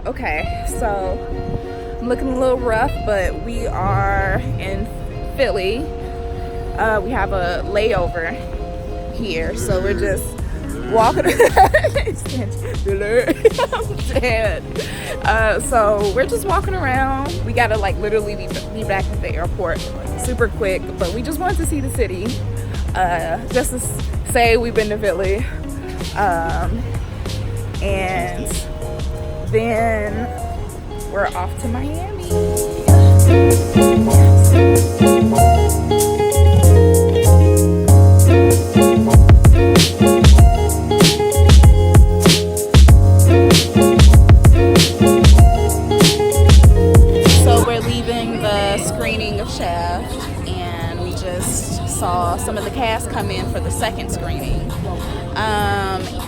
Okay, so I'm looking a little rough, but we are in Philly. We have a layover here, so we're just walking. I'm dead. So we're just walking around. We gotta like literally be back at the airport super quick, but we just wanted to see the city. Just to say we've been to Philly. And then we're off to Miami. So we're leaving the screening of Shaft, and we just saw some of the cast come in for the second screening.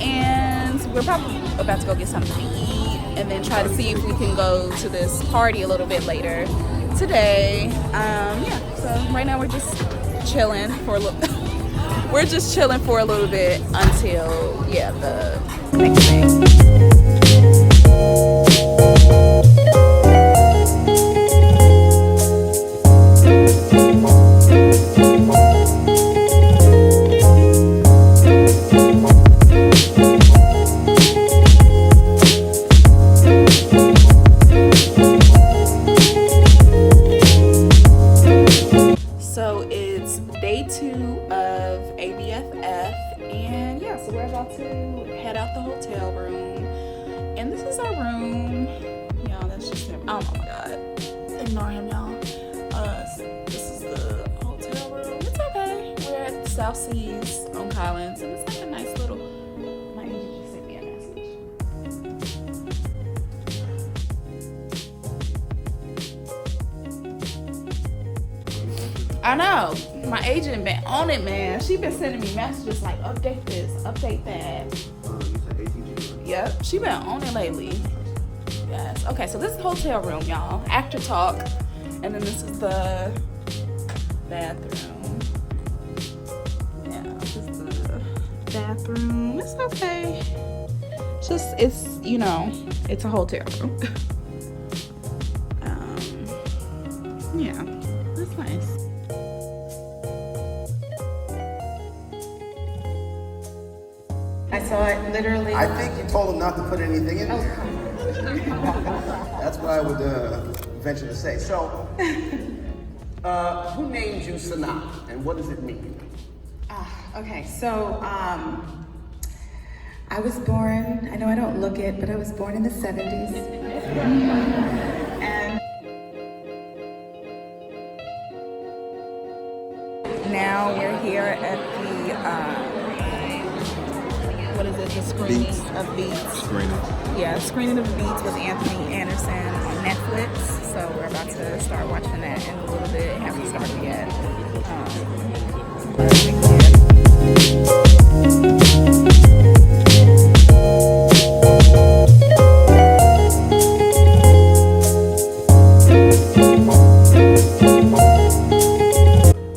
And we're probably about to go get something to eat and then try to see if we can go to this party a little bit later today. Yeah, so right now we're just chilling for a little we're just chilling for a little bit until the next day. Head out the hotel room, and this is our room. Y'all, that's just him. Oh my god, ignore him, y'all. This is the hotel room. It's okay. We're at the South Seas on Collins, and it's like a nice little. My agent just sent me a message. I know. My agent been on it, man. She been sending me messages like, update this, update that. Yep, she been on it lately. Yes. Okay, so this is the hotel room, y'all. Actor talk. And then this is the bathroom. Yeah, this is the bathroom. It's okay. It's it's a hotel room. Yeah, that's nice. I saw it literally. I think you told him not to put anything in there. That's what I would venture to say. So, who named you Sanaa, and what does it mean? Okay, so I was born, I know I don't look it, but I was born in the 70s. And now we're here at the what is it? The screening of Beats. Yeah, screening of Beats with Anthony Anderson on Netflix. So we're about to start watching that in a little bit. It hasn't started yet.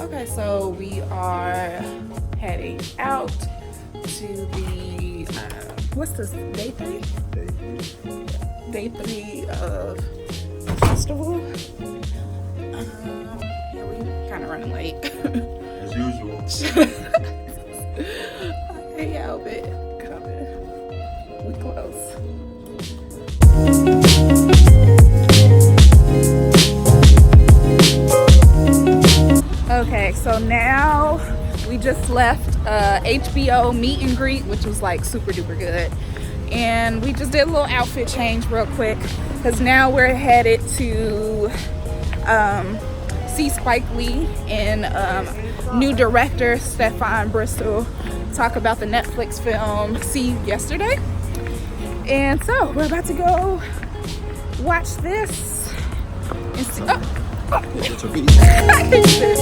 Okay, so we are heading out to the what's this, day 3? Day 3 of the festival. Yeah, we kind of running late. As usual. I can't help it. Coming. We close. Okay, so now we just left HBO meet and greet, which was like super duper good. And we just did a little outfit change real quick because now we're headed to see Spike Lee and new director Stefan Bristol talk about the Netflix film See Yesterday. And so we're about to go watch this and see. It's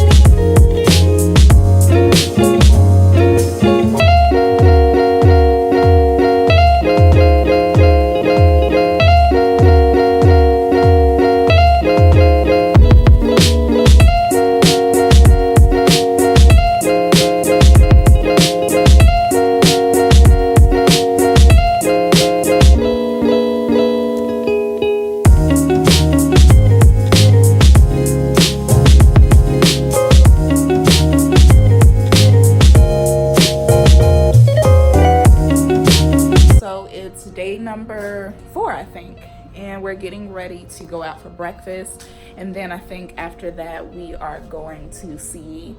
after 4, I think, and we're getting ready to go out for breakfast. And then I think after that we are going to see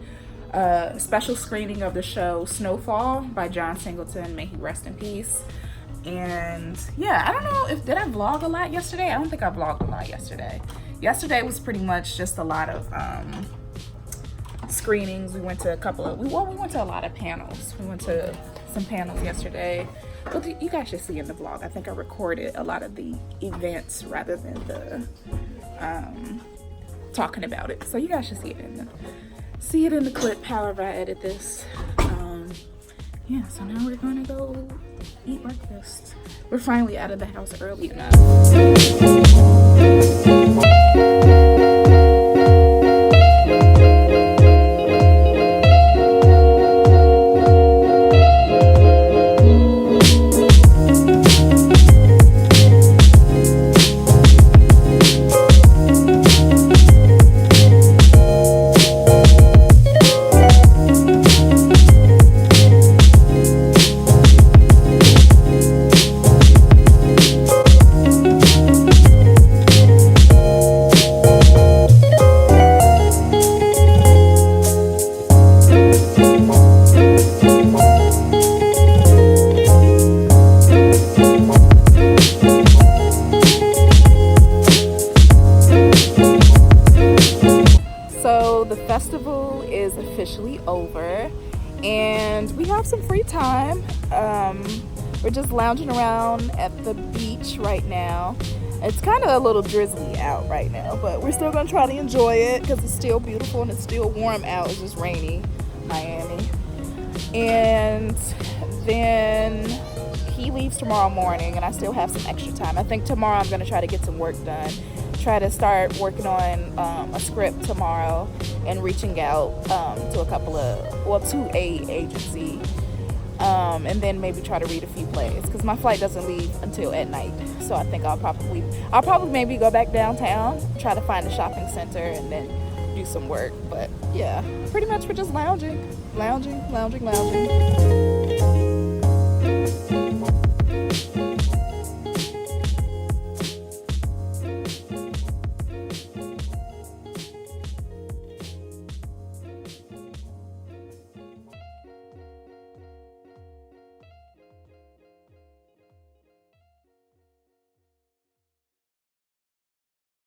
a special screening of the show Snowfall by John Singleton, may he rest in peace. And yeah, I don't know if did I vlog a lot yesterday. I don't think I vlogged a lot yesterday. Yesterday was pretty much just a lot of screenings. We went to a couple of we went to a lot of panels. We went to some panels yesterday. Well, you guys should see in the vlog. I think I recorded a lot of the events rather than the talking about it. So you guys should see it in the clip. However I edit this. Yeah. So now we're gonna go eat breakfast. We're finally out of the house early enough. Festival is officially over and we have some free time. We're just lounging around at the beach right now. It's kind of a little drizzly out right now, but we're still gonna try to enjoy it because it's still beautiful and it's still warm out. It's just rainy, Miami. And then he leaves tomorrow morning and I still have some extra time. I think tomorrow I'm gonna try to get some work done. Try to start working on a script tomorrow and reaching out to to a agency, and then maybe try to read a few plays because my flight doesn't leave until at night. So I think I'll probably maybe go back downtown, try to find a shopping center, and then do some work. But yeah, pretty much we're just lounging.